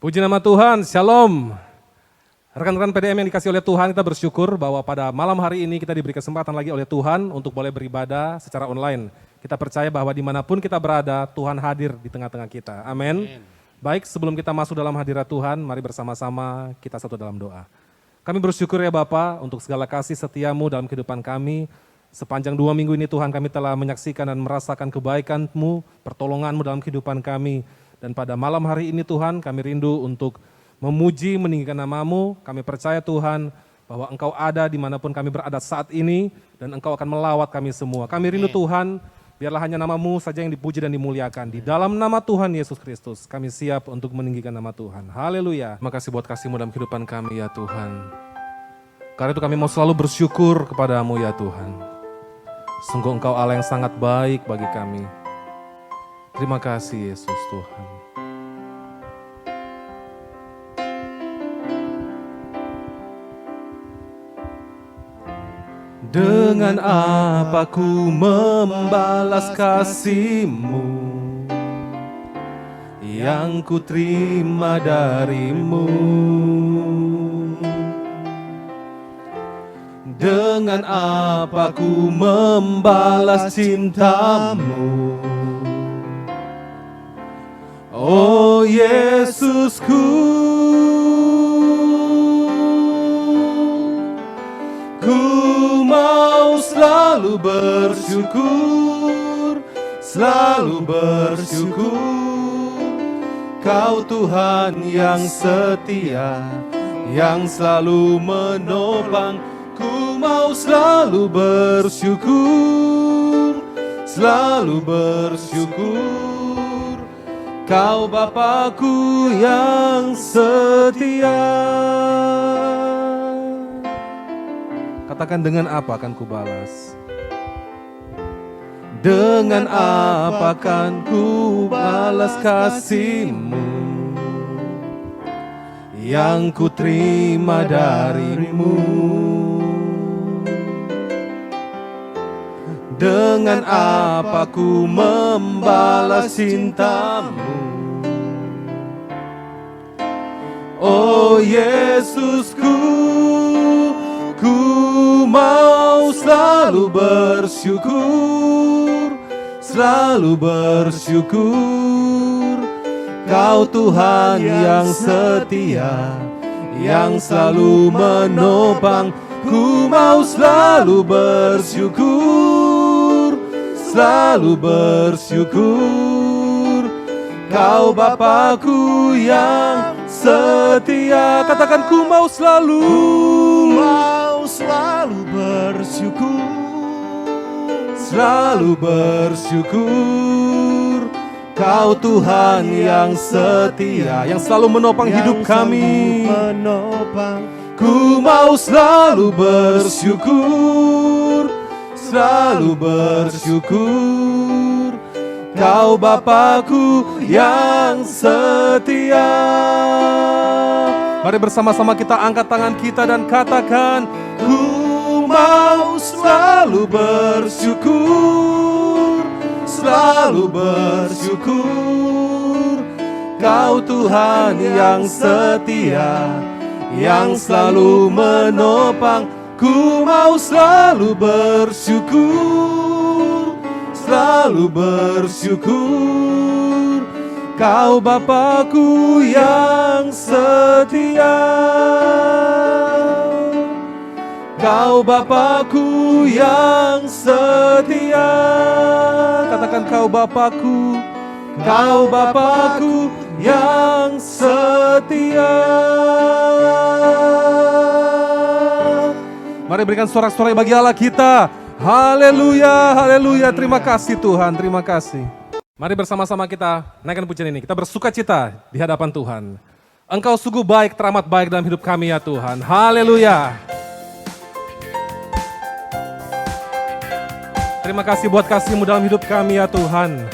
Puji nama Tuhan, Shalom. Rekan-rekan PDM yang dikasih oleh Tuhan, kita bersyukur bahwa pada malam hari ini kita diberi kesempatan lagi oleh Tuhan untuk boleh beribadah secara online. Kita percaya bahwa dimanapun kita berada, Tuhan hadir di tengah-tengah kita. Amin. Baik, sebelum kita masuk dalam hadirat Tuhan, mari bersama-sama kita satu dalam doa. Kami bersyukur ya Bapa untuk segala kasih setiamu dalam kehidupan kami. Sepanjang 2 minggu ini Tuhan kami telah menyaksikan dan merasakan kebaikan-Mu, pertolongan-Mu dalam kehidupan kami. Dan pada malam hari ini Tuhan kami rindu untuk memuji, meninggikan nama-Mu. Kami percaya Tuhan bahwa Engkau ada dimanapun kami berada saat ini dan Engkau akan melawat kami semua. Kami rindu Tuhan, biarlah hanya nama-Mu saja yang dipuji dan dimuliakan. Di dalam nama Tuhan Yesus Kristus kami siap untuk meninggikan nama Tuhan. Haleluya. Terima kasih buat kasih-Mu dalam kehidupan kami ya Tuhan. Karena itu kami mau selalu bersyukur kepada-Mu ya Tuhan. Sungguh Engkau Allah yang sangat baik bagi kami. Terima kasih Yesus Tuhan. Dengan apa ku membalas kasih-Mu yang ku terima dari-Mu? Dengan apa ku membalas cinta-Mu? Oh Yesusku, ku mau selalu bersyukur, selalu bersyukur. Kau Tuhan yang setia, yang selalu menopang. Ku mau selalu bersyukur, selalu bersyukur. Kau Bapakku yang setia. Katakan, dengan apa akan ku balas? Dengan apa akan ku balas kasih-Mu yang ku terima dari-Mu? Dengan apa ku membalas cinta-Mu? Oh Yesusku, ku mau selalu bersyukur, selalu bersyukur. Kau Tuhan yang setia, yang selalu menopang. Ku mau selalu bersyukur, selalu bersyukur. Kau Bapakku yang setia. Katakan, ku mau selalu bersyukur, selalu bersyukur. Kau Tuhan yang setia, yang selalu menopang hidup kami. Ku mau selalu bersyukur, selalu bersyukur. Kau Bapakku yang setia. Mari bersama-sama kita angkat tangan kita dan katakan, ku mau selalu bersyukur, selalu bersyukur. Kau Tuhan yang setia, yang selalu menopang. Ku mau selalu bersyukur, selalu bersyukur. Kau Bapakku yang setia, Kau Bapakku yang setia. Katakan, kau Bapakku, kau Bapakku yang setia. Mari berikan sorak-sorai bagi Allah kita. Haleluya, haleluya. Terima kasih Tuhan, terima kasih. Mari bersama-sama kita naikkan pujian ini. Kita bersuka cita di hadapan Tuhan. Engkau sungguh baik, teramat baik dalam hidup kami ya Tuhan. Haleluya. Terima kasih buat kasih-Mu dalam hidup kami ya Tuhan.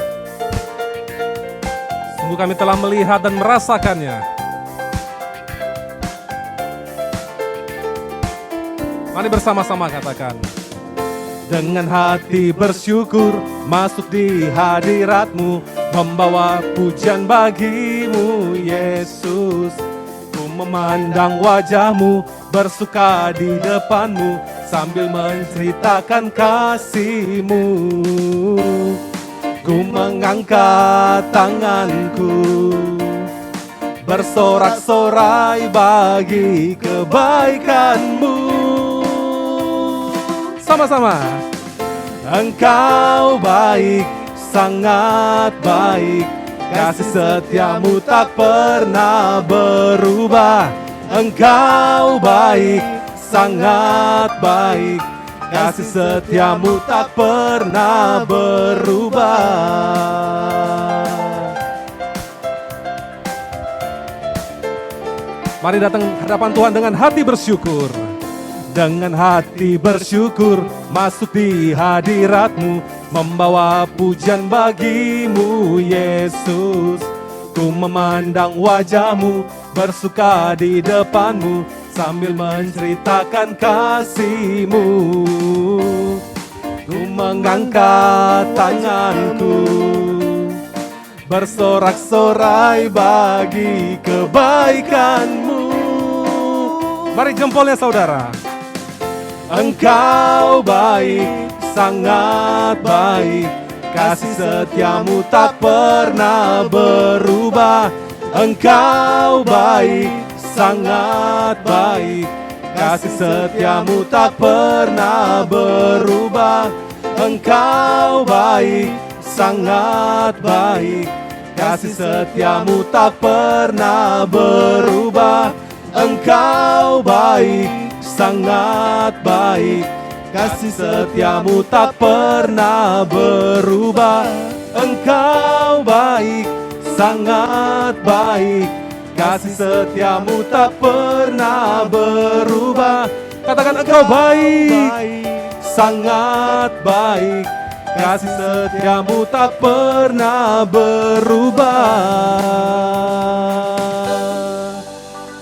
Sungguh kami telah melihat dan merasakannya. Mari bersama-sama katakan. Dengan hati bersyukur masuk di hadirat-Mu, membawa pujian bagimu Yesus. Ku memandang wajahmu, bersuka di depanmu, sambil menceritakan kasihmu. Ku mengangkat tanganku, bersorak-sorai bagi kebaikanmu. Sama-sama. Engkau baik, sangat baik, kasih setiamu tak pernah berubah. Engkau baik, sangat baik, kasih setiamu tak pernah berubah. Mari datang hadapan Tuhan dengan hati bersyukur. Dengan hati bersyukur masuk di hadirat-Mu, membawa pujian bagimu Yesus. Ku memandang wajah-Mu, bersuka di depan-Mu, sambil menceritakan kasih-Mu. Ku mengangkat tanganku, bersorak-sorai bagi kebaikan-Mu. Mari jempolnya saudara. Engkau baik, sangat baik, kasih setiamu tak pernah berubah. Engkau baik, sangat baik, kasih setiamu tak pernah berubah. Engkau baik, sangat baik, kasih setiamu tak pernah berubah. Engkau baik, sangat baik, kasih setiamu tak pernah berubah. Engkau baik, sangat baik, kasih setiamu tak pernah berubah. Katakan engkau baik, sangat baik, kasih setiamu tak pernah berubah.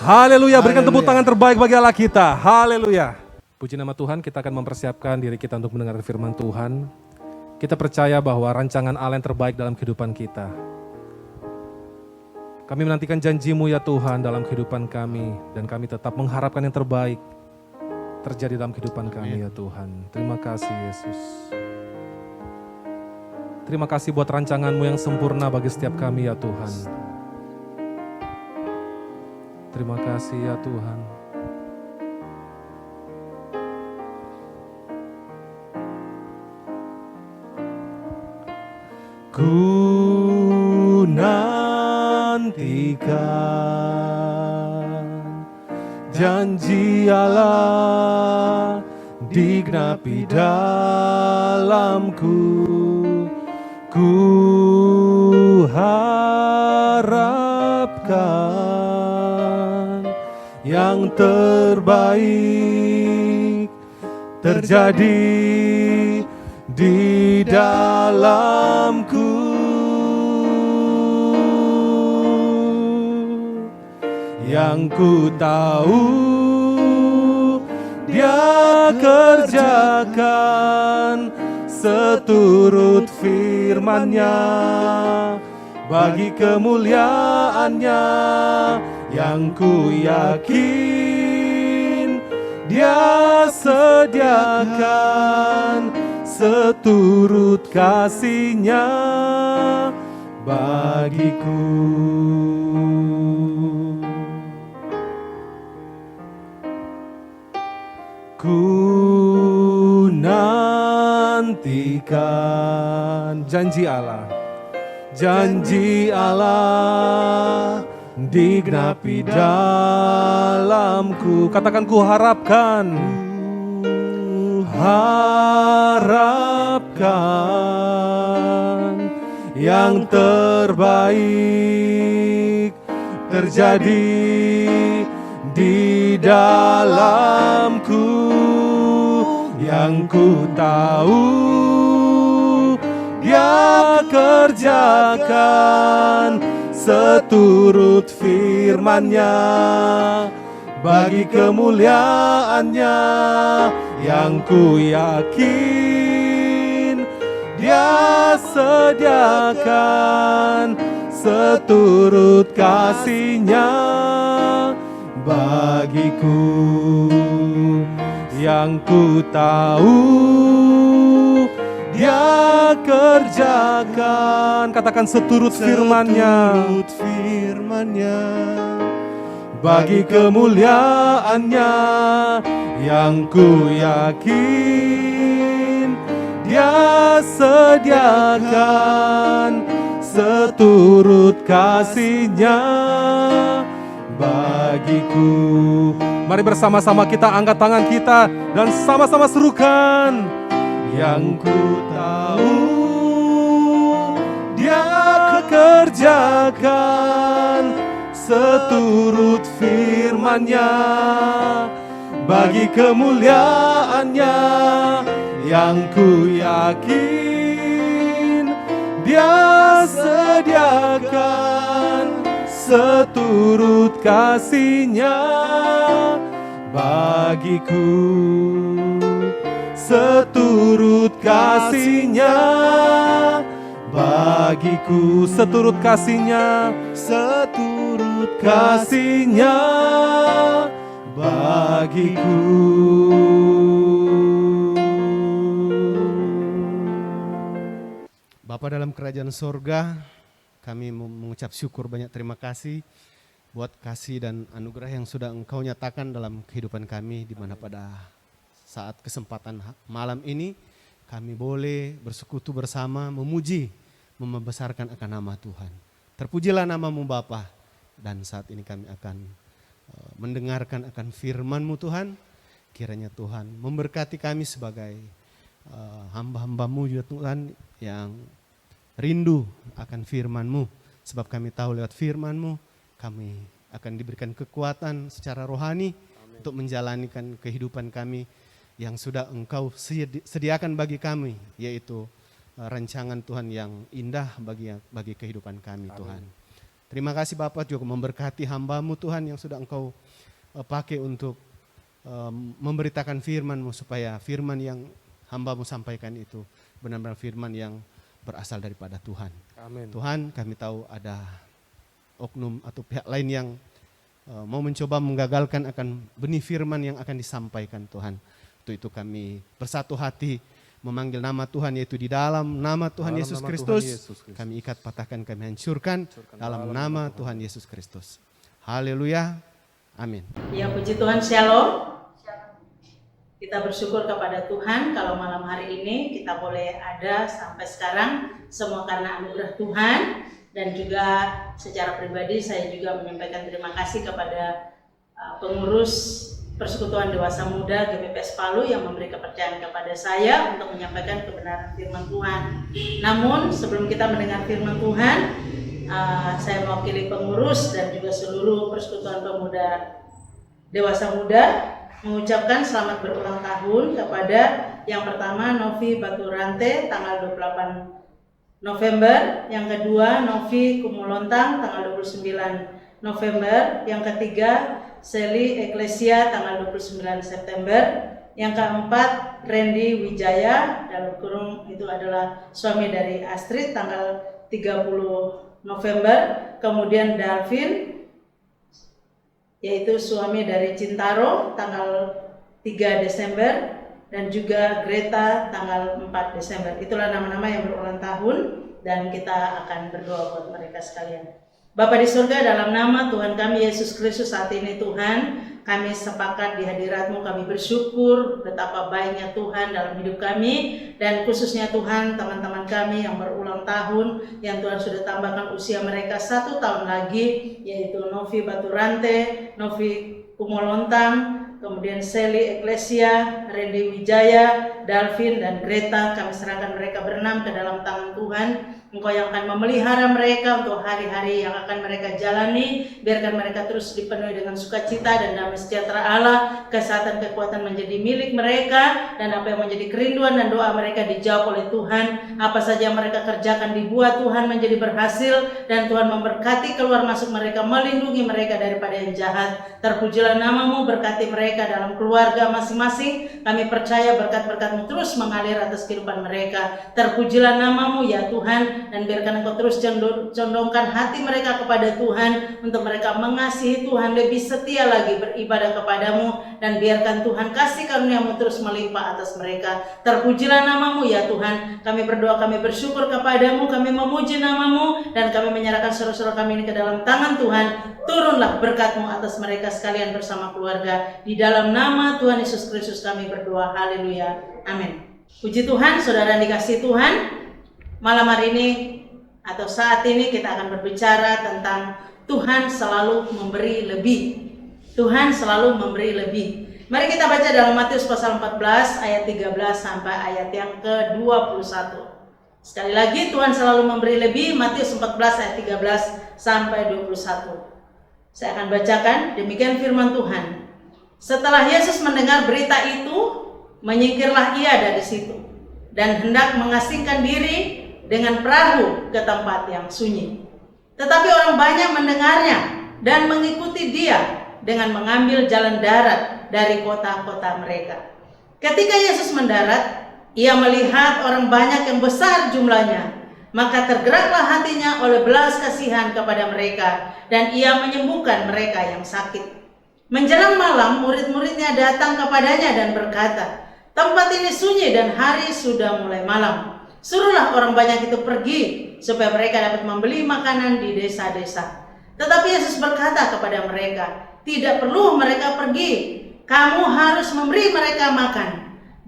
Haleluya, berikan tepuk tangan terbaik bagi Allah kita. Haleluya. Puji nama Tuhan, kita akan mempersiapkan diri kita untuk mendengar firman Tuhan. Kita percaya bahwa rancangan Allah yang terbaik dalam kehidupan kita. Kami menantikan janji-Mu ya Tuhan dalam kehidupan kami, dan kami tetap mengharapkan yang terbaik terjadi dalam kehidupan kami ya Tuhan. Terima kasih Yesus. Terima kasih buat rancangan-Mu yang sempurna bagi setiap kami ya Tuhan. Terima kasih ya Tuhan. Ku nantikan janji Allah digenapi dalamku. Ku harapkan yang terbaik terjadi di dalamku. Yang ku tahu Dia kerjakan seturut firman-Nya bagi kemuliaan-Nya. Yang ku yakin Dia sediakan seturut kasih-Nya bagiku. Ku nantikan janji Allah, janji Allah digenapi dalamku. Katakan ku harapkan, harapkan yang terbaik terjadi di dalamku. Yang ku tahu Dia kerjakan seturut firman-Nya bagi kemuliaan-Nya. Yang ku yakin Dia sediakan seturut kasih-Nya bagiku. Yang ku tahu Dia kerjakan, katakan seturut firman-Nya, bagi kemuliaan-Nya. Yang ku yakin Dia sediakan seturut kasih-Nya bagiku. Mari bersama-sama kita angkat tangan kita dan sama-sama serukan. Yang ku tahu Dia kerjakan seturut firman-Nya bagi kemuliaan-Nya. Yang ku yakin Dia sediakan seturut kasih-Nya bagiku. Seturut kasih-Nya bagiku. Seturut kasih-Nya, seturut kasih-Nya bagiku. Bapa dalam kerajaan sorga, kami mengucap syukur, banyak terima kasih buat kasih dan anugerah yang sudah Engkau nyatakan dalam kehidupan kami, di mana pada saat kesempatan malam ini kami boleh bersekutu bersama, memuji, membesarkan akan nama Tuhan. Terpujilah nama-Mu Bapa, dan saat ini kami akan mendengarkan akan firman-Mu Tuhan. Kiranya Tuhan memberkati kami sebagai hamba-hamba-Mu juga Tuhan, yang rindu akan firman-Mu. Sebab kami tahu lewat firman-Mu kami akan diberikan kekuatan secara rohani. Amin. Untuk menjalanikan kehidupan kami yang sudah Engkau sediakan bagi kami, yaitu rancangan Tuhan yang indah bagi kehidupan kami. Amin. Tuhan. Terima kasih Bapak juga memberkati hamba-Mu Tuhan yang sudah Engkau pakai untuk memberitakan firman-Mu, supaya firman yang hamba-Mu sampaikan itu benar-benar firman yang berasal daripada Tuhan. Amin. Tuhan, kami tahu ada oknum atau pihak lain yang mau mencoba menggagalkan akan benih firman yang akan disampaikan Tuhan. Untuk itu kami bersatu hati memanggil nama Tuhan, yaitu di dalam nama Tuhan Yesus Kristus. Kami ikat, patahkan, kami hancurkan dalam nama Tuhan Yesus Kristus. Haleluya. Amin. Ya, puji Tuhan, shalom. Kita bersyukur kepada Tuhan kalau malam hari ini kita boleh ada sampai sekarang, semua karena anugerah Tuhan. Dan juga secara pribadi saya juga menyampaikan terima kasih kepada pengurus Persekutuan Dewasa Muda GPPS Palu yang memberi kepercayaan kepada saya untuk menyampaikan kebenaran firman Tuhan. Namun sebelum kita mendengar firman Tuhan, saya mewakili pengurus dan juga seluruh Persekutuan Pemuda Dewasa Muda mengucapkan selamat berulang tahun kepada yang pertama Novi Baturante tanggal 28 November, yang kedua Novi Kumolontang tanggal 29 November, yang ketiga Seli Eklesia tanggal 29 September, yang keempat Randy Wijaya, dalam kurung itu adalah suami dari Astrid, tanggal 30 November, kemudian Dalvin yaitu suami dari Cintaro tanggal 3 Desember, dan juga Greta tanggal 4 Desember. Itulah nama-nama yang berulang tahun dan kita akan berdoa buat mereka sekalian. Bapa di surga, dalam nama Tuhan kami Yesus Kristus saat ini Tuhan, kami sepakat di hadirat-Mu, kami bersyukur betapa baiknya Tuhan dalam hidup kami, dan khususnya Tuhan teman-teman kami yang berulang tahun, yang Tuhan sudah tambahkan usia mereka 1 tahun lagi, yaitu Novi Baturante, Novi Kumolontang, kemudian Seli Eklesia, Randy Wijaya, Dalvin, dan Greta. Kami serahkan mereka berenam ke dalam tangan Tuhan. Engkau yang akan memelihara mereka untuk hari-hari yang akan mereka jalani. Biarkan mereka terus dipenuhi dengan sukacita dan damai sejahtera Allah. Kesehatan, kekuatan menjadi milik mereka, dan apa yang menjadi kerinduan dan doa mereka dijawab oleh Tuhan. Apa saja yang mereka kerjakan dibuat Tuhan menjadi berhasil, dan Tuhan memberkati keluar masuk mereka, melindungi mereka daripada yang jahat. Terpujilah nama-Mu, berkati mereka dalam keluarga masing-masing. Kami percaya berkat-berkat-Mu terus mengalir atas kehidupan mereka. Terpujilah nama-Mu ya Tuhan, dan biarkan Engkau terus condongkan hati mereka kepada Tuhan, untuk mereka mengasihi Tuhan, lebih setia lagi beribadah kepadamu, dan biarkan Tuhan kasih karunia-Mu terus melimpah atas mereka. Terpujilah nama-Mu ya Tuhan. Kami berdoa, kami bersyukur kepadamu, kami memuji nama-Mu, dan kami menyerahkan seluruh kami ini ke dalam tangan Tuhan. Turunlah berkat-Mu atas mereka sekalian bersama keluarga. Di dalam nama Tuhan Yesus Kristus kami berdoa. Haleluya. Amin. Puji Tuhan, saudara dikasihi Tuhan. Malam hari ini atau saat ini kita akan berbicara tentang Tuhan selalu memberi lebih. Tuhan selalu memberi lebih. Mari kita baca dalam Matius pasal 14 ayat 13 sampai ayat yang ke-21. Sekali lagi, Tuhan selalu memberi lebih. Matius 14 ayat 13 sampai 21. Saya akan bacakan, demikian firman Tuhan. Setelah Yesus mendengar berita itu, menyingkirlah ia dari situ dan hendak mengasingkan diri dengan perahu ke tempat yang sunyi. Tetapi orang banyak mendengarnya dan mengikuti dia dengan mengambil jalan darat dari kota-kota mereka. Ketika Yesus mendarat, ia melihat orang banyak yang besar jumlahnya, maka tergeraklah hatinya oleh belas kasihan kepada mereka, dan ia menyembuhkan mereka yang sakit. Menjelang malam, murid-muridnya datang kepadanya dan berkata, "Tempat ini sunyi dan hari sudah mulai malam. Suruhlah orang banyak itu pergi, supaya mereka dapat membeli makanan di desa-desa." Tetapi Yesus berkata kepada mereka, "Tidak perlu mereka pergi, kamu harus memberi mereka makan."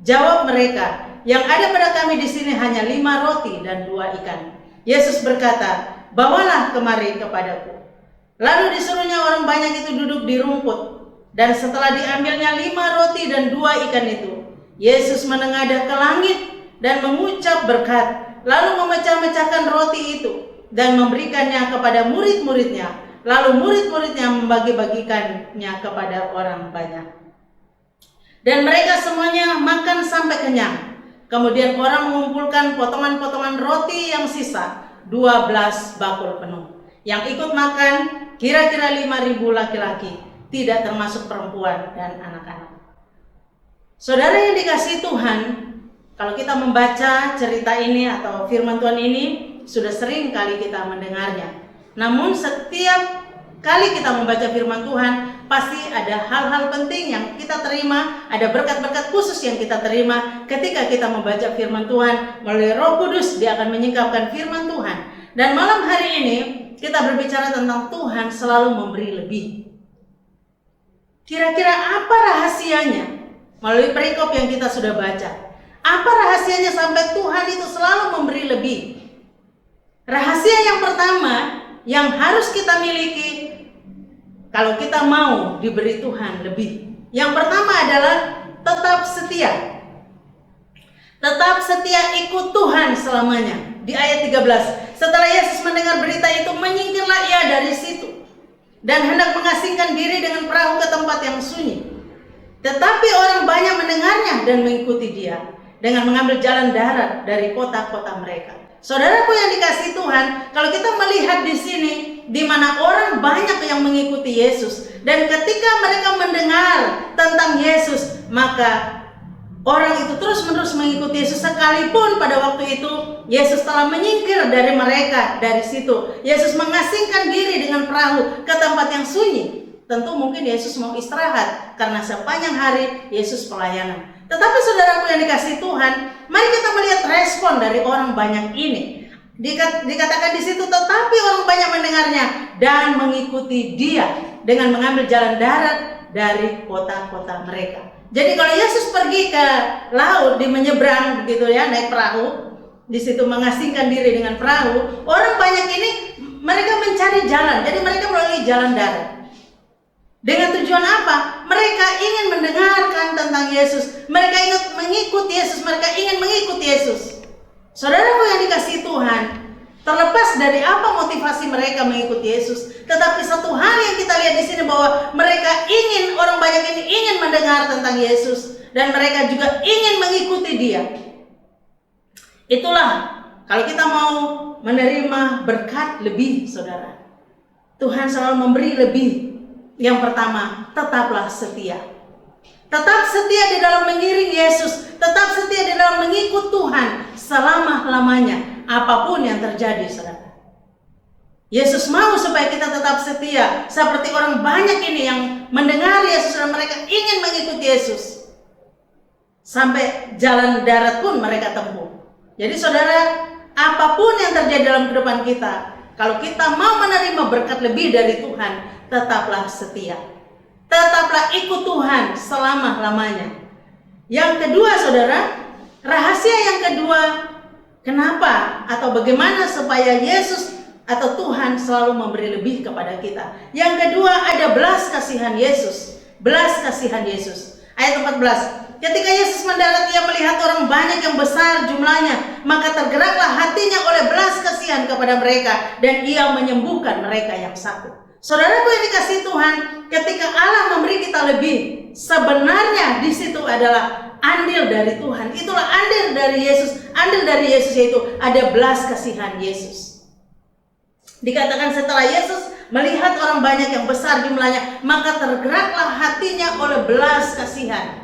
Jawab mereka, "Yang ada pada kami di sini hanya 5 roti dan 2 ikan." Yesus berkata, "Bawalah kemari kepadaku." Lalu disuruhnya orang banyak itu duduk di rumput, dan setelah diambilnya 5 roti dan 2 ikan itu, Yesus menengadah ke langit dan mengucap berkat, lalu memecah-mecahkan roti itu dan memberikannya kepada murid-muridnya, lalu murid-muridnya membagi-bagikannya kepada orang banyak. Dan mereka semuanya makan sampai kenyang. Kemudian orang mengumpulkan potongan-potongan roti yang sisa, 12 bakul penuh. Yang ikut makan kira-kira 5.000 laki-laki, tidak termasuk perempuan dan anak-anak. Saudara yang dikasihi Tuhan, kalau kita membaca cerita ini atau firman Tuhan ini, sudah sering kali kita mendengarnya. Namun setiap kali kita membaca firman Tuhan, pasti ada hal-hal penting yang kita terima, ada berkat-berkat khusus yang kita terima ketika kita membaca firman Tuhan. Melalui Roh Kudus, Dia akan menyingkapkan firman Tuhan. Dan malam hari ini kita berbicara tentang Tuhan selalu memberi lebih. Kira-kira apa rahasianya? Melalui perikop yang kita sudah baca, apa rahasianya sampai Tuhan itu selalu memberi lebih? Rahasia yang pertama yang harus kita miliki kalau kita mau diberi Tuhan lebih, yang pertama adalah tetap setia. Tetap setia ikut Tuhan selamanya. Di ayat 13, setelah Yesus mendengar berita itu, menyingkirlah ia dari situ dan hendak mengasingkan diri dengan perahu ke tempat yang sunyi. Tetapi orang banyak mendengarnya dan mengikuti dia dengan mengambil jalan darat dari kota-kota mereka. Saudaraku yang dikasihi Tuhan, kalau kita melihat di sini, di mana orang banyak yang mengikuti Yesus, dan ketika mereka mendengar tentang Yesus, maka orang itu terus-menerus mengikuti Yesus, sekalipun pada waktu itu Yesus telah menyingkir dari mereka dari situ. Yesus mengasingkan diri dengan perahu ke tempat yang sunyi. Tentu mungkin Yesus mau istirahat karena sepanjang hari Yesus pelayanan. Tetapi saudaraku yang dikasihi Tuhan, mari kita melihat respon dari orang banyak ini. Dikatakan di situ, tetapi orang banyak mendengarnya dan mengikuti dia dengan mengambil jalan darat dari kota-kota mereka. Jadi kalau Yesus pergi ke laut, di menyeberang begitu ya, naik perahu, di situ mengasingkan diri dengan perahu, orang banyak ini mereka mencari jalan. Jadi mereka melalui jalan darat. Dengan tujuan apa? Mereka ingin mendengarkan tentang Yesus. Mereka ingin mengikuti Yesus. Mereka ingin mengikuti Yesus. Saudaraku yang dikasihi Tuhan, Terlepas dari apa motivasi mereka mengikuti Yesus, tetapi satu hal yang kita lihat di sini bahwa mereka ingin, orang banyak ini ingin mendengar tentang Yesus dan mereka juga ingin mengikuti Dia. Itulah kalau kita mau menerima berkat lebih, saudara. Tuhan selalu memberi lebih. Yang pertama, tetaplah setia. Tetap setia di dalam mengiring Yesus, tetap setia di dalam mengikut Tuhan selama-lamanya, apapun yang terjadi, saudara. Yesus mau supaya kita tetap setia, seperti orang banyak ini yang mendengar Yesus dan mereka ingin mengikuti Yesus. Sampai jalan darat pun mereka tempuh. Jadi saudara, apapun yang terjadi dalam kehidupan kita, kalau kita mau menerima berkat lebih dari Tuhan, tetaplah setia. Tetaplah ikut Tuhan selama-lamanya. Yang kedua, saudara, rahasia yang kedua, kenapa atau bagaimana supaya Yesus atau Tuhan selalu memberi lebih kepada kita. Yang kedua, ada belas kasihan Yesus. Belas kasihan Yesus. Ayat 14. Ketika Yesus mendarat, Ia melihat orang banyak yang besar jumlahnya, maka tergeraklah hatinya oleh belas kasihan kepada mereka, dan Ia menyembuhkan mereka yang sakit. Saudaraku yang dikasihi Tuhan, ketika Allah memberi kita lebih, sebenarnya di situ adalah andil dari Tuhan. Itulah andil dari Yesus. Andil dari Yesus yaitu ada belas kasihan Yesus. Dikatakan setelah Yesus melihat orang banyak yang besar jumlahnya, maka tergeraklah hatinya oleh belas kasihan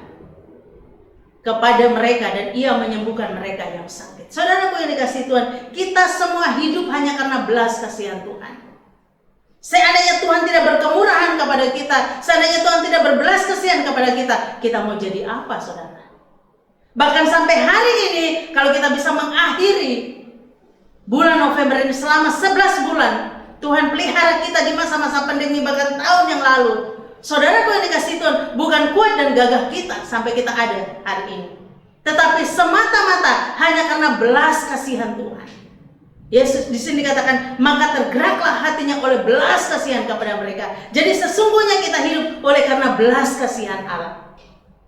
kepada mereka, dan Ia menyembuhkan mereka yang sakit. Saudaraku yang dikasihi Tuhan, kita semua hidup hanya karena belas kasihan Tuhan. Seandainya Tuhan tidak berkemurahan kepada kita, seandainya Tuhan tidak berbelas kasihan kepada kita, kita mau jadi apa, saudara? Bahkan sampai hari ini, kalau kita bisa mengakhiri bulan November ini selama 11 bulan, Tuhan pelihara kita di masa-masa pandemi bahkan tahun yang lalu. Saudaraku yang dikasihi Tuhan, bukan kuat dan gagah kita sampai kita ada hari ini, tetapi semata-mata hanya karena belas kasihan Tuhan. Yesus di sini dikatakan, maka tergeraklah hatinya oleh belas kasihan kepada mereka. Jadi sesungguhnya kita hidup oleh karena belas kasihan Allah.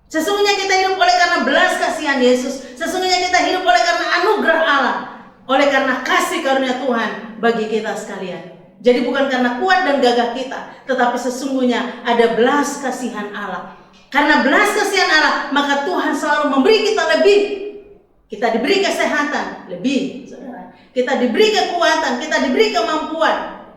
Sesungguhnya kita hidup oleh karena belas kasihan Yesus. Sesungguhnya kita hidup oleh karena anugerah Allah, oleh karena kasih karunia Tuhan bagi kita sekalian. Jadi bukan karena kuat dan gagah kita, tetapi sesungguhnya ada belas kasihan Allah. Karena belas kasihan Allah, maka Tuhan selalu memberi kita lebih. Kita diberi kesehatan lebih, saudara. Kita diberi kekuatan, kita diberi kemampuan,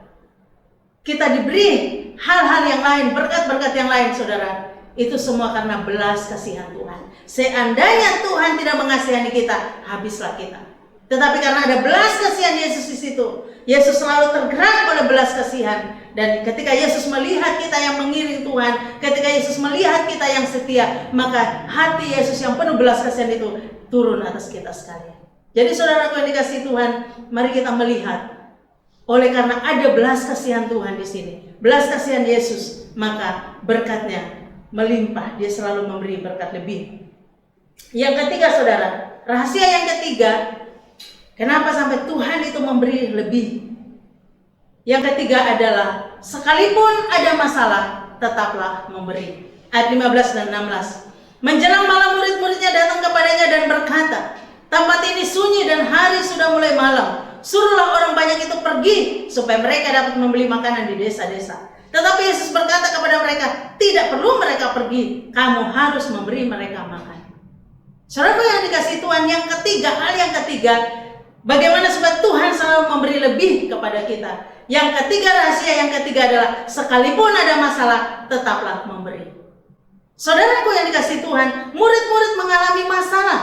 kita diberi hal-hal yang lain, berkat-berkat yang lain, saudara. Itu semua karena belas kasihan Tuhan. Seandainya Tuhan tidak mengasihani kita, habislah kita. Tetapi karena ada belas kasihan Yesus di situ, Yesus selalu tergerak oleh belas kasihan. Dan ketika Yesus melihat kita yang mengiring Tuhan, ketika Yesus melihat kita yang setia, maka hati Yesus yang penuh belas kasihan itu turun atas kita sekalian. Jadi saudaraku yang dikasihi Tuhan, mari kita melihat, oleh karena ada belas kasihan Tuhan di sini, belas kasihan Yesus, maka berkatnya melimpah. Dia selalu memberi berkat lebih. Yang ketiga, saudara, rahasia yang ketiga, kenapa sampai Tuhan itu memberi lebih? Yang ketiga adalah, sekalipun ada masalah, tetaplah memberi. Ayat 15 dan 16. Menjelang malam, murid-muridnya datang kepadanya dan berkata, tempat ini sunyi dan hari sudah mulai malam. Suruhlah orang banyak itu pergi supaya mereka dapat membeli makanan di desa-desa. Tetapi Yesus berkata kepada mereka, tidak perlu mereka pergi, kamu harus memberi mereka makan. Saudaraku yang dikasihi Tuhan, yang ketiga, hal yang ketiga, bagaimana supaya Tuhan selalu memberi lebih kepada kita. Yang ketiga, rahasia yang ketiga adalah, sekalipun ada masalah, tetaplah memberi. Saudaraku yang dikasihi Tuhan, murid-murid mengalami masalah.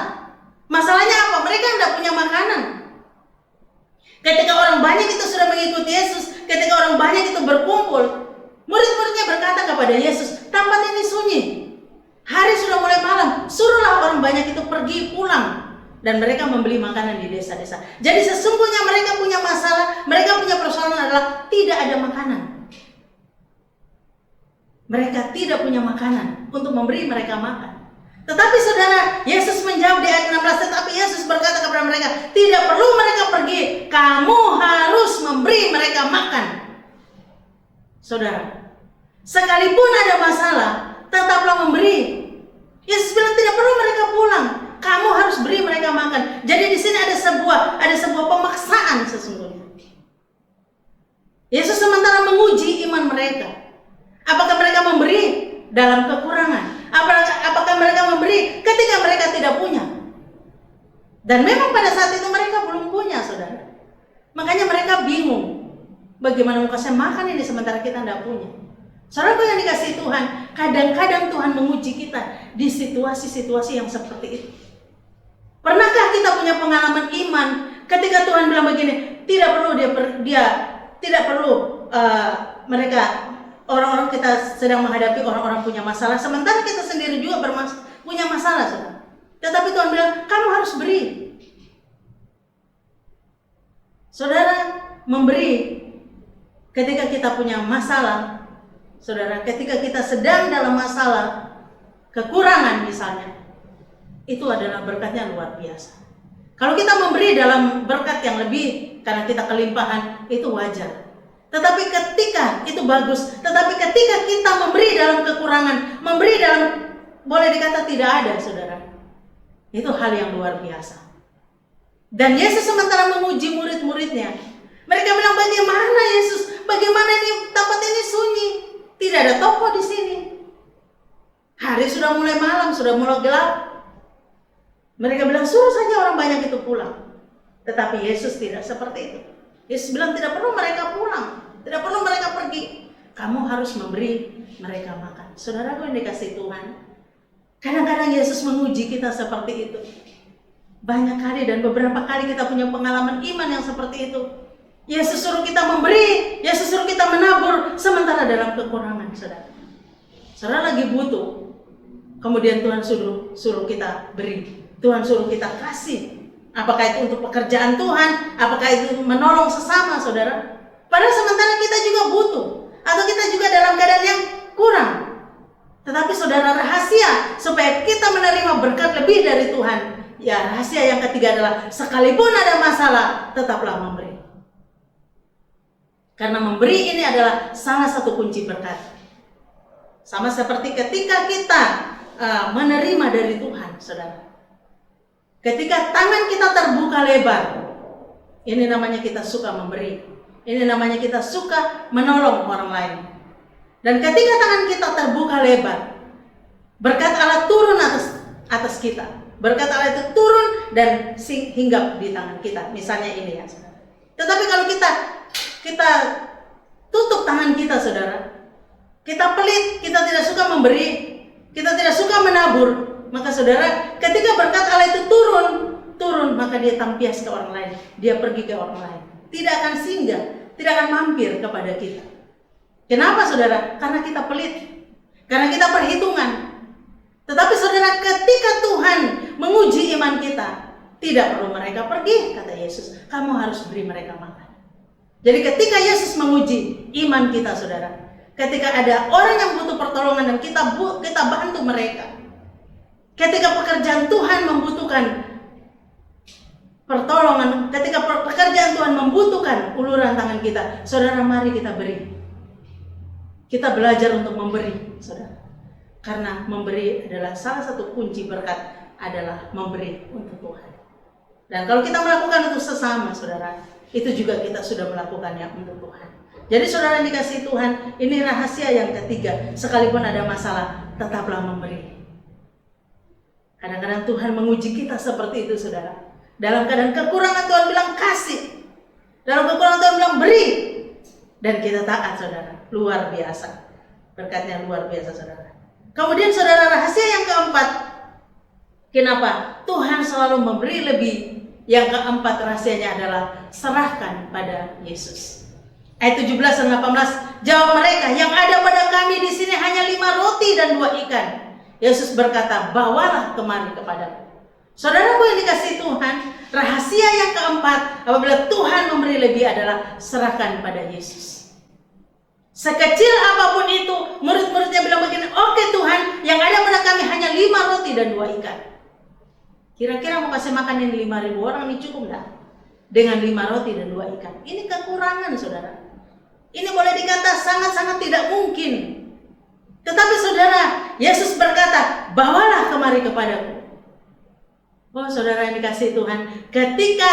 Masalahnya apa? Mereka tidak punya makanan. Ketika orang banyak itu sudah mengikuti Yesus, ketika orang banyak itu berkumpul, murid-muridnya berkata kepada Yesus, tempat ini sunyi, hari sudah mulai malam, suruhlah orang banyak itu pergi pulang, dan mereka membeli makanan di desa-desa. Jadi sesungguhnya mereka punya masalah, mereka punya persoalan adalah tidak ada makanan. Mereka tidak punya makanan untuk memberi mereka makan. Tetapi saudara, Yesus menjawab di ayat 16, tetapi Yesus berkata kepada mereka, tidak perlu mereka pergi, kamu harus memberi mereka makan. Saudara, sekalipun ada masalah, tetaplah memberi. Yesus bilang tidak perlu mereka pulang, kamu harus beri mereka makan. Jadi di sini ada sebuah pemaksaan sesungguhnya. Yesus sementara menguji iman mereka. Apakah mereka memberi dalam kekurangan? Apakah mereka memberi ketika mereka tidak punya? Dan memang pada saat itu mereka belum punya, saudara. Makanya mereka bingung. Bagaimana mau kasih makan ini sementara kita tidak punya? Saudara yang dikasih Tuhan, kadang-kadang Tuhan menguji kita di situasi-situasi yang seperti itu. Pernahkah kita punya pengalaman iman ketika Tuhan bilang begini, tidak perlu mereka orang-orang kita sedang menghadapi orang-orang punya masalah, sementara kita sendiri juga punya masalah, saudara. Tetapi Tuhan bilang, kamu harus beri. Saudara, memberi ketika kita punya masalah, saudara, ketika kita sedang dalam masalah, kekurangan misalnya, itu adalah berkatnya luar biasa. Kalau kita memberi dalam berkat yang lebih, karena kita kelimpahan, itu wajar. Tetapi ketika, itu bagus, tetapi ketika kita memberi dalam kekurangan, memberi dalam, boleh dikata tidak ada, saudara, itu hal yang luar biasa. Dan Yesus sementara menguji murid-muridnya. Mereka bilang, bagaimana Yesus? Bagaimana ini tempat ini sunyi? Tidak ada toko di sini. Hari sudah mulai malam, sudah mulai gelap. Mereka bilang, suruh saja orang banyak itu pulang. Tetapi Yesus tidak seperti itu. Yesus bilang, tidak perlu mereka pulang, tidak perlu mereka pergi. Kamu harus memberi mereka makan. Saudaraku yang dikasih Tuhan, kadang-kadang Yesus menguji kita seperti itu. Banyak kali dan beberapa kali kita punya pengalaman iman yang seperti itu. Yesus suruh kita memberi, Yesus suruh kita menabur, sementara dalam kekurangan, saudara. Saudara lagi butuh, kemudian Tuhan suruh kita beri, Tuhan suruh kita kasih. Apakah itu untuk pekerjaan Tuhan, apakah itu menolong sesama, saudara. Padahal sementara kita juga butuh, atau kita juga dalam keadaan yang kurang. Tetapi saudara, rahasia supaya kita menerima berkat lebih dari Tuhan, ya rahasia yang ketiga adalah sekalipun ada masalah, tetaplah memberi. Karena memberi ini adalah salah satu kunci berkat. Sama seperti ketika kita menerima dari Tuhan, saudara. Ketika tangan kita terbuka lebar, ini namanya kita suka memberi. Ini namanya kita suka menolong orang lain. Dan ketika tangan kita terbuka lebar, berkat Allah turun atas kita. Berkat Allah itu turun dan hinggap di tangan kita. Misalnya ini ya, saudara. Tetapi kalau kita tutup tangan kita, saudara, kita pelit, kita tidak suka memberi, kita tidak suka menabur, maka saudara, ketika berkat Allah itu turun, maka dia tampias ke orang lain, dia pergi ke orang lain, tidak akan singgah, tidak akan mampir kepada kita. Kenapa, saudara? Karena kita pelit, karena kita perhitungan. Tetapi saudara, ketika Tuhan menguji iman kita, tidak perlu mereka pergi, kata Yesus, kamu harus beri mereka makan. Jadi ketika Yesus menguji iman kita, saudara, ketika ada orang yang butuh pertolongan dan kita bantu mereka, ketika pekerjaan Tuhan membutuhkan pertolongan, ketika pekerjaan Tuhan membutuhkan uluran tangan kita, saudara, mari kita beri. Kita belajar untuk memberi, saudara. Karena memberi adalah salah satu kunci berkat, adalah memberi untuk Tuhan. Dan kalau kita melakukan untuk sesama, saudara, itu juga kita sudah melakukannya untuk Tuhan. Jadi saudara yang dikasih Tuhan, ini rahasia yang ketiga. Sekalipun ada masalah, tetaplah memberi. Kadang-kadang Tuhan menguji kita seperti itu, saudara. Dalam keadaan kekurangan Tuhan bilang kasih, dalam kekurangan Tuhan bilang beri, dan kita taat, saudara. Luar biasa, berkatnya luar biasa, saudara. Kemudian saudara, rahasia yang keempat, kenapa Tuhan selalu memberi lebih? Yang keempat rahasianya adalah serahkan pada Yesus. Ayat 17 dan 18, jawab mereka, yang ada pada kami di sini hanya 5 roti dan 2 ikan. Yesus berkata, bawalah kemari kepadaku. Saudaraku yang dikasih Tuhan, rahasia yang keempat apabila Tuhan memberi lebih adalah serahkan pada Yesus. Sekecil apapun itu, murid-muridnya bilang begini, oke Tuhan, yang ada pada kami hanya 5 roti dan 2 ikan. Kira-kira mau kasih makan ini 5.000 orang, ini cukup enggak? Dengan 5 roti dan 2 ikan. Ini kekurangan, saudara. Ini boleh dikata sangat-sangat tidak mungkin. Tetapi saudara, Yesus berkata, bawalah kemari kepadaku. Oh saudara yang dikasihi Tuhan, ketika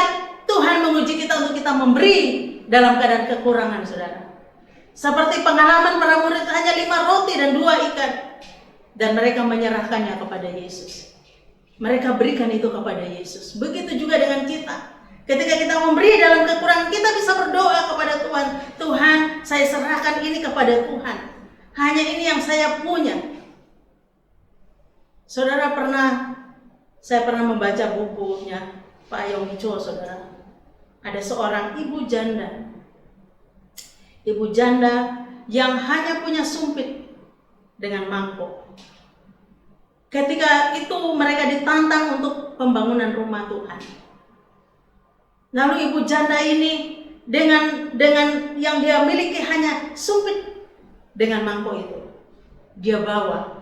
Tuhan menguji kita untuk kita memberi dalam keadaan kekurangan saudara. Seperti pengalaman para murid hanya 5 roti dan 2 ikan. Dan mereka menyerahkannya kepada Yesus. Mereka berikan itu kepada Yesus. Begitu juga dengan kita. Ketika kita memberi dalam kekurangan, kita bisa berdoa kepada Tuhan. Tuhan, saya serahkan ini kepada Tuhan. Hanya ini yang saya punya. Saudara saya pernah membaca bukunya Pak Yonggi Cho, saudara. Ada seorang ibu janda. Ibu janda yang hanya punya sumpit dengan mangkok. Ketika itu mereka ditantang untuk pembangunan rumah Tuhan. Lalu ibu janda ini dengan yang dia miliki hanya sumpit dengan mangkok itu. Dia bawa,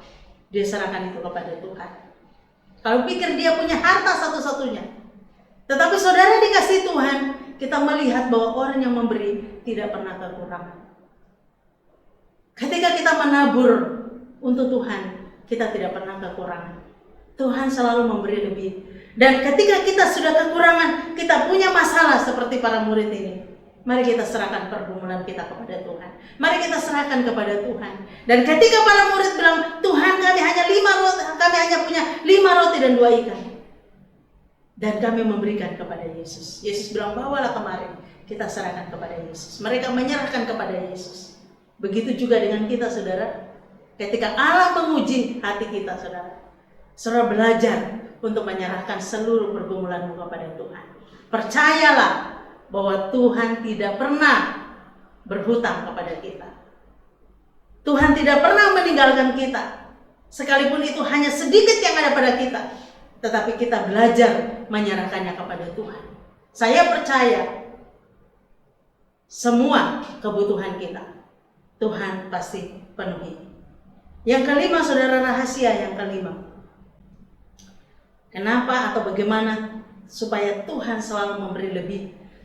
dia serahkan itu kepada Tuhan. Kalau pikir dia punya harta satu-satunya. Tetapi saudara dikasih Tuhan, kita melihat bahwa orang yang memberi tidak pernah kekurangan. Ketika kita menabur untuk Tuhan, kita tidak pernah kekurangan. Tuhan selalu memberi lebih. Dan ketika kita sudah kekurangan, kita punya masalah seperti para murid ini. Mari kita serahkan pergumulan kita kepada Tuhan. Mari kita serahkan kepada Tuhan. Dan ketika para murid bilang, Tuhan kami hanya punya 5 roti dan 2 ikan. Dan kami memberikan kepada Yesus. Yesus bilang, bawalah kemari. Kita serahkan kepada Yesus. Mereka menyerahkan kepada Yesus. Begitu juga dengan kita saudara. Ketika Allah menguji hati kita saudara. Saudara belajar untuk menyerahkan seluruh pergumulanmu kepada Tuhan. Percayalah bahwa Tuhan tidak pernah berhutang kepada kita. Tuhan tidak pernah meninggalkan kita. Sekalipun itu hanya sedikit yang ada pada kita. Tetapi kita belajar menyerahkannya kepada Tuhan. Saya percaya semua kebutuhan kita Tuhan pasti penuhi. Yang kelima saudara, rahasia yang kelima. Kenapa atau bagaimana supaya Tuhan selalu memberi lebih?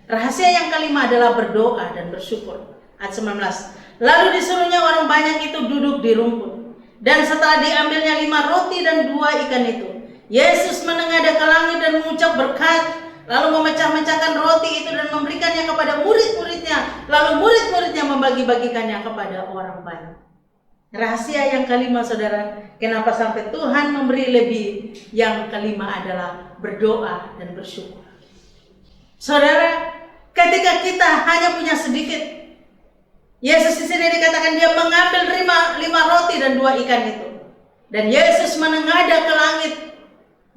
Rahasia yang kelima adalah berdoa dan bersyukur. Ayat 19. Lalu disuruhnya orang banyak itu duduk di rumput. Dan setelah diambilnya 5 roti dan 2 ikan itu, Yesus menengadah ke langit dan mengucap berkat, lalu memecah-mecahkan roti itu dan memberikannya kepada murid-muridnya. Lalu murid-muridnya membagi-bagikannya kepada orang banyak. Rahasia yang kelima saudara, kenapa sampai Tuhan memberi lebih? Yang kelima adalah berdoa dan bersyukur. Saudara, ketika kita hanya punya sedikit, Yesus di sini dikatakan dia mengambil 5 roti dan 2 ikan itu. Dan Yesus menengadah ke langit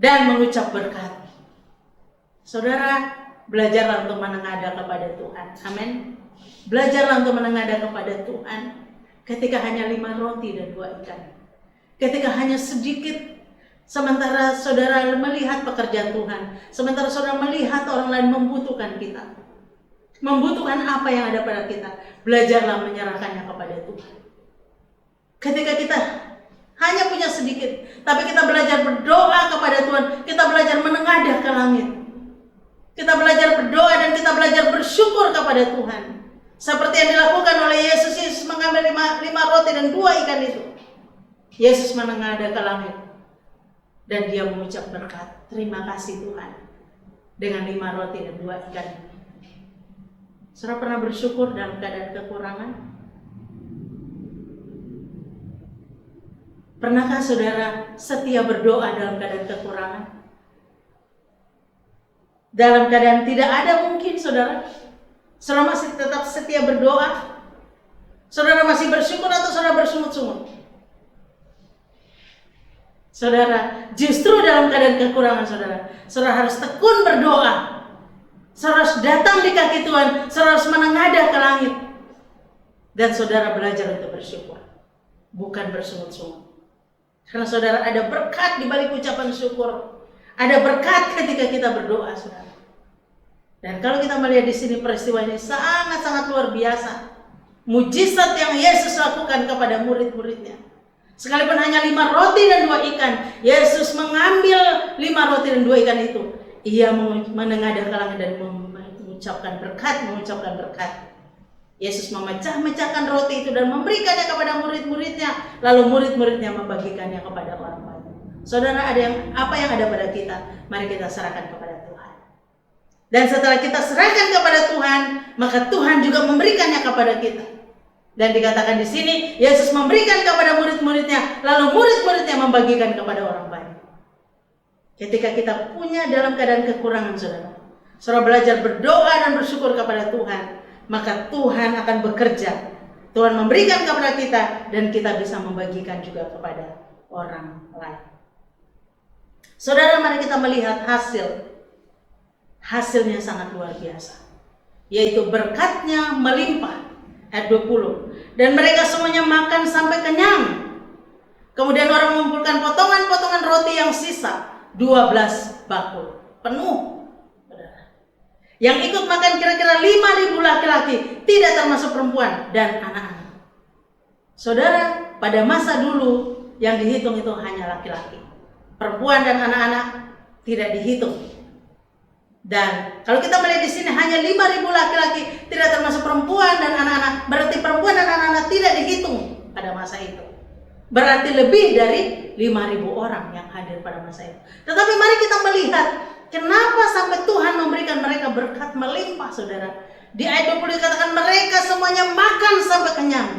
dan mengucap berkat. Saudara, belajarlah untuk menengadah kepada Tuhan. Amin. Belajarlah untuk menengadah kepada Tuhan. Ketika hanya 5 roti dan 2 ikan. Ketika hanya sedikit. Sementara saudara melihat pekerjaan Tuhan. Sementara saudara melihat orang lain membutuhkan kita. Membutuhkan apa yang ada pada kita. Belajarlah menyerahkannya kepada Tuhan. Ketika kita hanya punya sedikit. Tapi kita belajar berdoa kepada Tuhan. Kita belajar menengadah ke langit. Kita belajar berdoa dan kita belajar bersyukur kepada Tuhan. Seperti yang dilakukan oleh Yesus. Yesus mengambil 5 roti dan 2 ikan itu. Yesus menengadah ke langit. Dan dia mengucap berkat. Terima kasih Tuhan. Dengan 5 roti dan 2 ikan. Saudara pernah bersyukur dalam keadaan kekurangan? Pernahkah saudara setia berdoa dalam keadaan kekurangan? Dalam keadaan tidak ada mungkin saudara? Saudara masih tetap setia berdoa? Saudara masih bersyukur atau saudara bersungut-sungut? Saudara, justru dalam keadaan kekurangan saudara harus tekun berdoa. Saudara harus datang di kaki Tuhan, saudara harus menengadah ke langit. Dan saudara belajar untuk bersyukur, bukan bersungut-sungut. Karena saudara ada berkat di balik ucapan syukur. Ada berkat ketika kita berdoa, saudara. Dan kalau kita melihat di sini peristiwa ini sangat-sangat luar biasa. Mujizat yang Yesus lakukan kepada murid-muridnya. Sekalipun hanya 5 roti dan 2 ikan, Yesus mengambil 5 roti dan 2 ikan itu. Ia menengadah ke langit dan mengucapkan berkat. Yesus memecah-mecahkan roti itu dan memberikannya kepada murid-muridnya, lalu murid-muridnya membagikannya kepada orang banyak. Saudara, apa yang ada pada kita, mari kita serahkan kepada Tuhan. Dan setelah kita serahkan kepada Tuhan, maka Tuhan juga memberikannya kepada kita. Dan dikatakan di sini, Yesus memberikan kepada murid-muridnya, lalu murid-muridnya membagikan kepada orang banyak. Ketika kita punya dalam keadaan kekurangan, saudara belajar berdoa dan bersyukur kepada Tuhan, maka Tuhan akan bekerja. Tuhan memberikan kepada kita dan kita bisa membagikan juga kepada orang lain. Saudara, mari kita melihat hasilnya sangat luar biasa, yaitu berkatnya melimpah. Ayat 20, dan mereka semuanya makan sampai kenyang. Kemudian orang mengumpulkan potongan-potongan roti yang sisa, 12 bakul penuh. Yang ikut makan kira-kira 5.000 laki-laki, tidak termasuk perempuan dan anak-anak. Saudara, pada masa dulu yang dihitung itu hanya laki-laki. Perempuan dan anak-anak tidak dihitung. Dan kalau kita melihat di sini hanya 5.000 laki-laki, tidak termasuk perempuan dan anak-anak. Berarti perempuan dan anak-anak tidak dihitung pada masa itu. Berarti lebih dari 5.000 orang yang hadir pada masa itu. Tetapi mari kita melihat kenapa sampai Tuhan memberikan mereka berkat melimpah, saudara. Di ayat 20 dikatakan mereka semuanya makan sampai kenyang.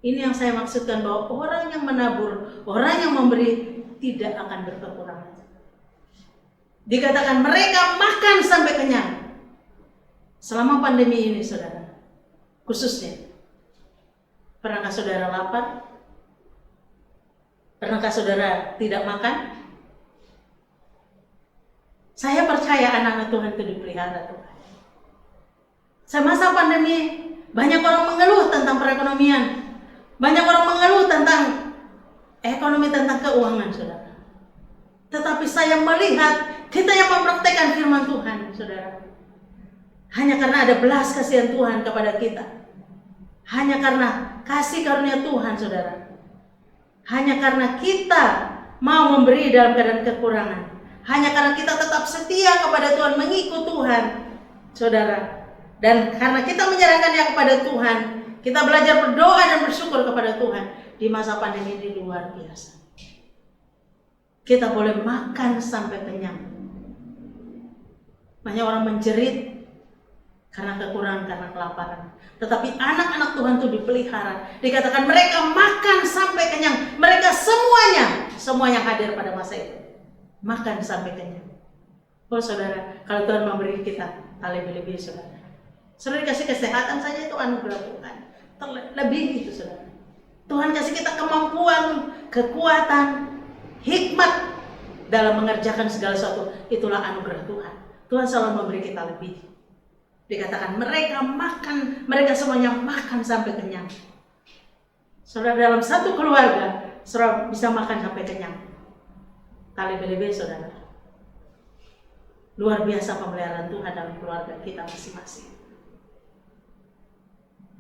Ini yang saya maksudkan, bahwa orang yang menabur, orang yang memberi tidak akan berkekurangan. Dikatakan mereka makan sampai kenyang. Selama pandemi ini, saudara, khususnya, pernahkah saudara lapar? Pernahkah saudara tidak makan? Saya percaya anak-anak Tuhan itu dipelihara Tuhan. Semasa pandemi, banyak orang mengeluh tentang perekonomian. Banyak orang mengeluh tentang ekonomi, tentang keuangan, saudara. Tetapi saya melihat kita yang mempraktekkan firman Tuhan, saudara. Hanya karena ada belas kasihan Tuhan kepada kita. Hanya karena kasih karunia Tuhan, saudara. Hanya karena kita mau memberi dalam keadaan kekurangan. Hanya karena kita tetap setia kepada Tuhan, mengikut Tuhan, saudara. Dan karena kita menyerahkannya kepada Tuhan, kita belajar berdoa dan bersyukur kepada Tuhan. Di masa pandemi ini luar biasa. Kita boleh makan sampai kenyang. Banyak orang menjerit karena kekurangan, karena kelaparan. Tetapi anak-anak Tuhan itu dipelihara. Dikatakan mereka makan sampai kenyang. Mereka semua yang hadir pada masa itu makan sampai kenyang. Oh saudara, kalau Tuhan memberi kita lebih-lebih, saudara. Saudara, dikasih kesehatan saja itu anugerah Tuhan. Terlebih itu, saudara. Tuhan kasih kita kemampuan, kekuatan, hikmat dalam mengerjakan segala sesuatu. Itulah anugerah Tuhan. Tuhan selalu memberi kita lebih. Dikatakan mereka semuanya makan sampai kenyang. Saudara, dalam satu keluarga, saudara bisa makan sampai kenyang. Lebih-lebih, saudara. Luar biasa pemeliharaan Tuhan dalam keluarga kita masing-masing.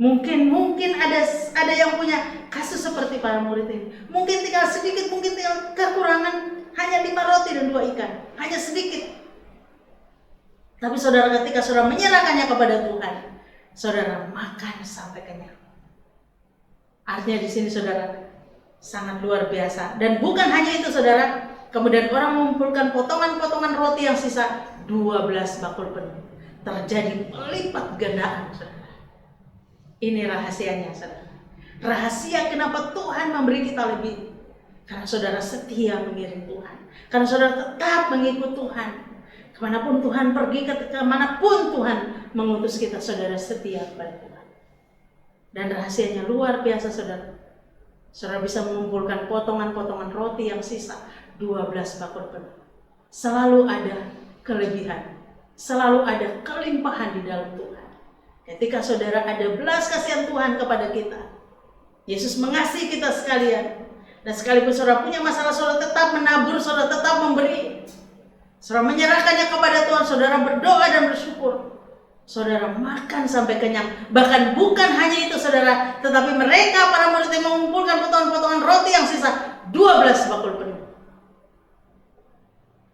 Mungkin ada yang punya kasus seperti para murid ini. Mungkin tinggal sedikit, mungkin tinggal kekurangan hanya 5 roti dan 2 ikan, hanya sedikit. Tapi saudara, ketika saudara menyerahkannya kepada Tuhan, saudara makan sampai kenyang. Artinya di sini, saudara, sangat luar biasa. Dan bukan hanya itu, saudara. Kemudian orang mengumpulkan potongan-potongan roti yang sisa, 12 bakul penuh. Terjadi melipat gandaan, saudara. Ini rahasianya, saudara. Rahasia kenapa Tuhan memberi kita lebih. Karena saudara setia mengiring Tuhan. Karena saudara tetap mengikut Tuhan. Kemanapun Tuhan pergi, kemanapun Tuhan mengutus kita, saudara setia kepada Tuhan. Dan rahasianya luar biasa, saudara. Saudara bisa mengumpulkan potongan-potongan roti yang sisa, 12 bakul penuh. Selalu ada kelebihan, selalu ada kelimpahan di dalam Tuhan. Ketika saudara ada belas kasihan Tuhan kepada kita, Yesus mengasihi kita sekalian. Dan sekalipun saudara punya masalah, saudara tetap menabur, saudara tetap memberi. Saudara menyerahkannya kepada Tuhan, saudara berdoa dan bersyukur. Saudara makan sampai kenyang. Bahkan bukan hanya itu, saudara, tetapi mereka para murid yang mengumpulkan potongan-potongan roti yang sisa, 12 bakul penuh.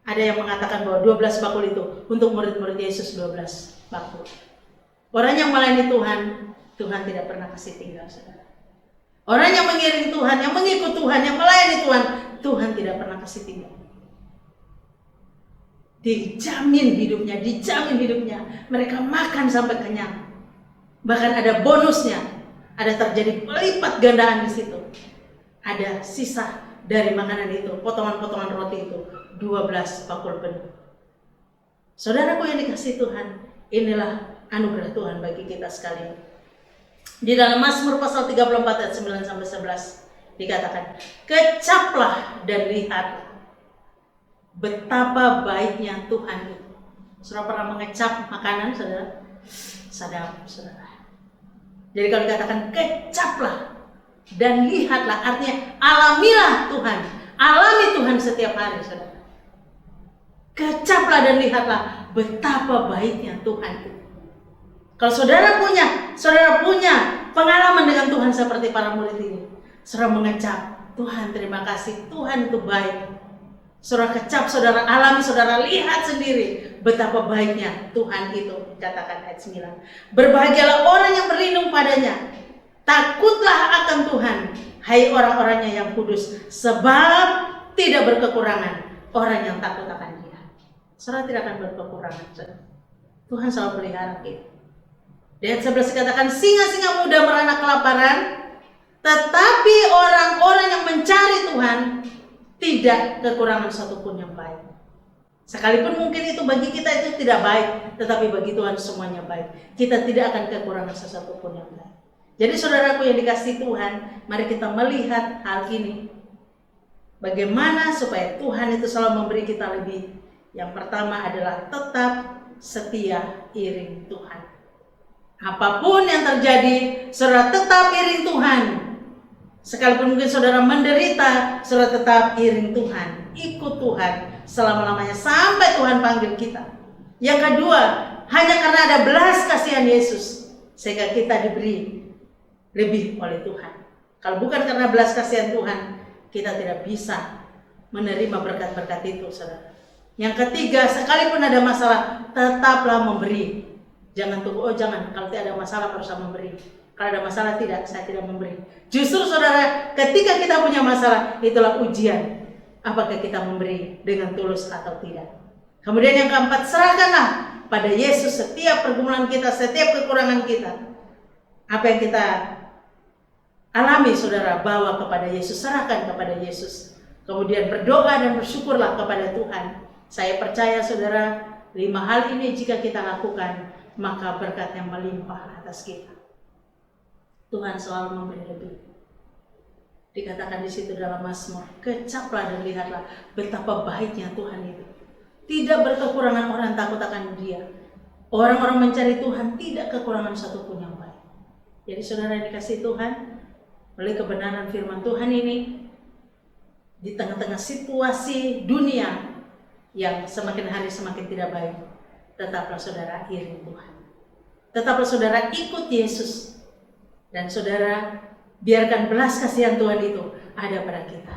Ada yang mengatakan bahwa 12 bakul itu untuk murid-murid Yesus, 12 bakul. Orang yang melayani Tuhan, Tuhan tidak pernah kasih tinggal, saudara. Orang yang mengiring Tuhan, yang mengikut Tuhan, yang melayani Tuhan, Tuhan tidak pernah kasih tinggal. Dijamin hidupnya. Mereka makan sampai kenyang. Bahkan ada bonusnya, ada terjadi pelipat gandaan di situ. Ada sisa dari makanan itu, potongan-potongan roti itu, 12 bakul penuh. Saudaraku yang dikasihi Tuhan, inilah anugerah Tuhan bagi kita sekalian. Di dalam Mazmur pasal 34 ayat 9-11 dikatakan, kecaplah dan lihatlah betapa baiknya Tuhan itu. Saudara pernah mengecap makanan, saudara? Sadap, saudara. Jadi kalau dikatakan kecaplah dan lihatlah, artinya alamilah Tuhan. Alami Tuhan setiap hari, saudara. Kecaplah dan lihatlah betapa baiknya Tuhan itu. Kalau saudara punya pengalaman dengan Tuhan seperti para murid ini, saudara mengecap, Tuhan terima kasih, Tuhan itu baik. Saudara kecap, saudara alami, saudara lihat sendiri betapa baiknya Tuhan itu. Katakan ayat 9. Berbahagialah orang yang berlindung padanya. Takutlah akan Tuhan, hai orang-orangnya yang kudus, sebab tidak berkekurangan orang yang takut akan Dia. Saudara tidak akan berkekurangan, saudara. Tuhan selalu pelihara kita. Di ayat 11 dikatakan, singa-singa muda merana kelaparan, tetapi orang-orang yang mencari Tuhan tidak kekurangan satupun yang baik. Sekalipun mungkin itu bagi kita itu tidak baik, tetapi bagi Tuhan semuanya baik. Kita tidak akan kekurangan sesuatu pun yang baik. Jadi saudaraku yang dikasihi Tuhan, mari kita melihat hal ini. Bagaimana supaya Tuhan itu selalu memberi kita lebih. Yang pertama adalah tetap setia iring Tuhan. Apapun yang terjadi, saudara tetap iring Tuhan. Sekalipun mungkin saudara menderita, saudara tetap iring Tuhan. Ikut Tuhan selama-lamanya sampai Tuhan panggil kita. Yang kedua, hanya karena ada belas kasihan Yesus, sehingga kita diberi lebih oleh Tuhan. Kalau bukan karena belas kasihan Tuhan, kita tidak bisa menerima berkat-berkat itu, saudara. Yang ketiga, sekalipun ada masalah, tetaplah memberi. Jangan tunggu, jangan, kalau tidak ada masalah baru saya memberi. Kalau ada masalah tidak, saya tidak memberi. Justru saudara, ketika kita punya masalah, itulah ujian. Apakah kita memberi dengan tulus atau tidak. Kemudian yang keempat, serahkanlah pada Yesus setiap pergumulan kita, setiap kekurangan kita. Apa yang kita alami, saudara, bawa kepada Yesus, serahkan kepada Yesus. Kemudian berdoa dan bersyukurlah kepada Tuhan. Saya percaya, saudara, 5 hal ini jika kita lakukan, maka berkat yang melimpah atas kita. Tuhan selalu memberi lebih. Dikatakan di situ dalam Mazmur, kecaplah dan lihatlah betapa baiknya Tuhan itu. Tidak berkekurangan orang takut akan Dia. Orang-orang mencari Tuhan tidak kekurangan satupun yang baik. Jadi saudara yang dikasihi Tuhan, oleh kebenaran firman Tuhan ini, di tengah-tengah situasi dunia yang semakin hari semakin tidak baik, tetaplah saudara iring Tuhan. Tetaplah saudara ikut Yesus. Dan saudara biarkan belas kasihan Tuhan itu ada pada kita.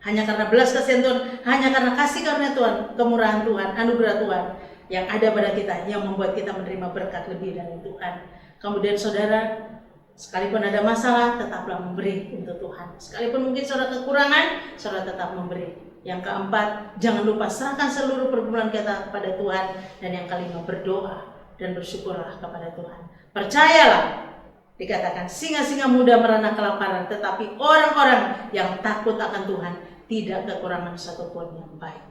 Hanya karena belas kasihan Tuhan, hanya karena kasih karunia Tuhan, kemurahan Tuhan, anugerah Tuhan yang ada pada kita, yang membuat kita menerima berkat lebih dari Tuhan. Kemudian saudara, sekalipun ada masalah, tetaplah memberi untuk Tuhan. Sekalipun mungkin saudara kekurangan, saudara tetap memberi. Yang keempat, jangan lupa serahkan seluruh pergumulan kita kepada Tuhan. Dan yang kelima, berdoa dan bersyukurlah kepada Tuhan. Percayalah, dikatakan singa-singa muda merana kelaparan, tetapi orang-orang yang takut akan Tuhan tidak kekurangan satupun yang baik.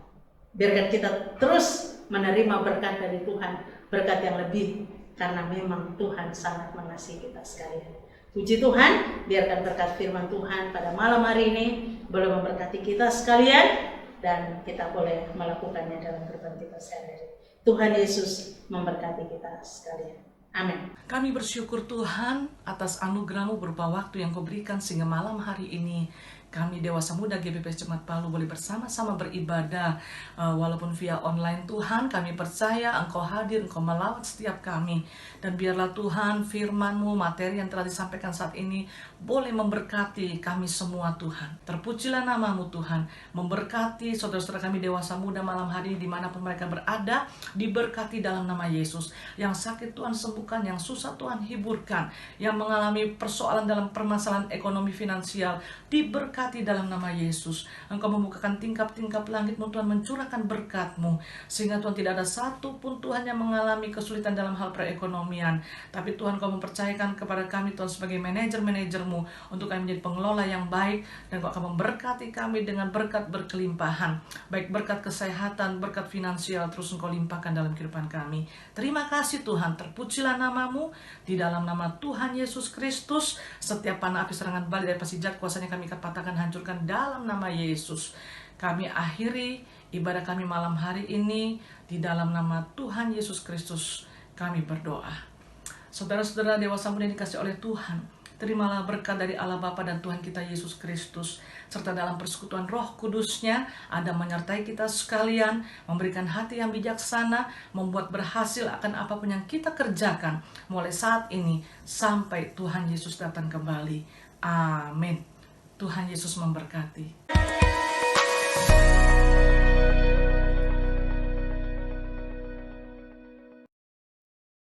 Biarkan kita terus menerima berkat dari Tuhan, berkat yang lebih, karena memang Tuhan sangat mengasihi kita sekalian. Puji Tuhan, biarkan berkat firman Tuhan pada malam hari ini boleh memberkati kita sekalian, dan kita boleh melakukannya dalam kehidupan kita sehari-hari. Tuhan Yesus memberkati kita sekalian. Amin. Kami bersyukur Tuhan atas anugerah-Mu berupa waktu yang Kau berikan sehingga malam hari ini kami Dewasa Muda GBPS Jemaat Palu boleh bersama-sama beribadah walaupun via online. Tuhan, kami percaya Engkau hadir, Engkau melawat setiap kami, dan biarlah Tuhan firman-Mu, materi yang telah disampaikan saat ini boleh memberkati kami semua Tuhan. Terpujilah nama-Mu Tuhan, memberkati saudara-saudara kami Dewasa Muda malam hari ini dimanapun mereka berada, diberkati dalam nama Yesus. Yang sakit Tuhan sembuhkan, yang susah Tuhan hiburkan, yang mengalami persoalan dalam permasalahan ekonomi finansial, diberkati dalam nama Yesus. Engkau membukakan tingkap-tingkap langit-Mu Tuhan, mencurahkan berkat-Mu, sehingga Tuhan tidak ada satu pun Tuhan yang mengalami kesulitan dalam hal perekonomian. Tapi Tuhan, Kau mempercayakan kepada kami Tuhan sebagai manajer-manajer-Mu untuk kami menjadi pengelola yang baik, dan Kau akan memberkati kami dengan berkat berkelimpahan, baik berkat kesehatan, berkat finansial, terus Engkau limpahkan dalam kehidupan kami. Terima kasih Tuhan, terpujilah nama-Mu, di dalam nama Tuhan Yesus Kristus. Setiap panah api serangan balik dari pasijat kuasanya kami akan patahkan, hancurkan dalam nama Yesus. Kami akhiri ibadah kami malam hari ini di dalam nama Tuhan Yesus Kristus kami berdoa. Saudara-saudara Dewasa Muda yang dikasihi oleh Tuhan, terimalah berkat dari Allah Bapa dan Tuhan kita Yesus Kristus, serta dalam persekutuan Roh Kudus-Nya ada menyertai kita sekalian, memberikan hati yang bijaksana, membuat berhasil akan apapun yang kita kerjakan mulai saat ini sampai Tuhan Yesus datang kembali. Amin. Tuhan Yesus memberkati.